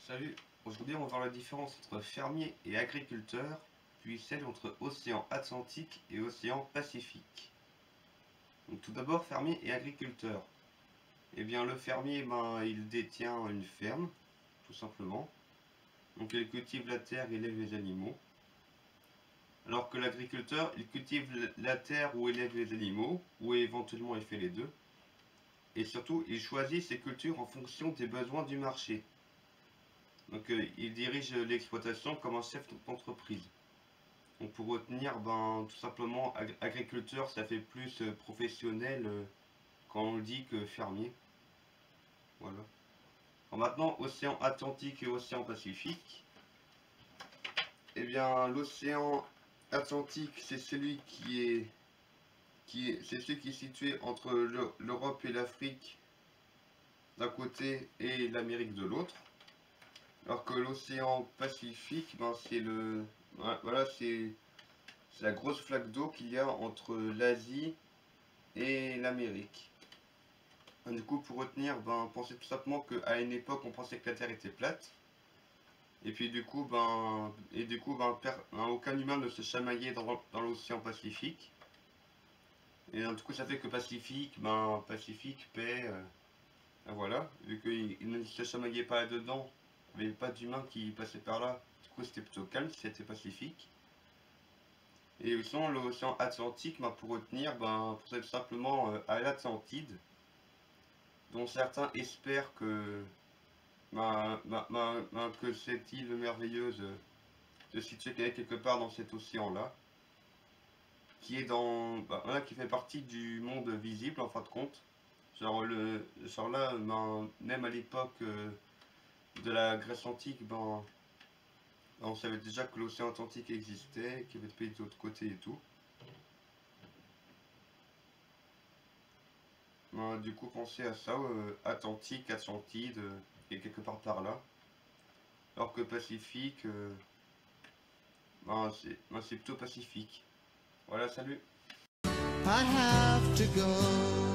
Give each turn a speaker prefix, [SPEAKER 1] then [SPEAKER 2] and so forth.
[SPEAKER 1] Salut, aujourd'hui on va voir la différence entre fermier et agriculteur, puis celle entre océan Atlantique et océan Pacifique. Donc tout d'abord fermier et agriculteur. Eh bien le fermier, il détient une ferme, tout simplement. Donc il cultive la terre et élève les animaux. Alors que l'agriculteur, il cultive la terre ou élève les animaux, ou éventuellement il fait les deux. Et surtout, il choisit ses cultures en fonction des besoins du marché. Donc il dirige l'exploitation comme un chef d'entreprise. Donc pour retenir, tout simplement, agriculteur, ça fait plus professionnel quand on le dit que fermier. Voilà. Alors maintenant, océan Atlantique et océan Pacifique. Eh bien, l'océan Atlantique, c'est celui c'est celui qui est situé entre l'Europe et l'Afrique d'un côté et l'Amérique de l'autre. Alors que l'océan Pacifique, voilà, c'est la grosse flaque d'eau qu'il y a entre l'Asie et l'Amérique. Du coup, pour retenir, pensez tout simplement qu'à une époque, on pensait que la Terre était plate. Et puis du coup, aucun humain ne se chamaillait dans l'océan Pacifique. Et du coup, ça fait que Pacifique, paix, voilà. Vu qu'il ne se chamaillait pas là-dedans, il n'y avait pas d'humains qui passaient par là. Du coup, c'était plutôt calme, c'était Pacifique. Et sinon, l'océan Atlantique, pour retenir, tout simplement à l'Atlantide, dont certains espèrent que cette île merveilleuse se situe quelque part dans cet océan-là, qui est qui fait partie du monde visible en fin de compte. Genre là, même à l'époque de la Grèce antique, on savait déjà que l'océan Atlantique existait, qu'il y avait des pays de l'autre côté et tout. Du coup, pensez à ça, Atlantique, Atlantide, et quelque part par là. Alors que Pacifique, c'est plutôt Pacifique. Voilà, salut.
[SPEAKER 2] I have to go.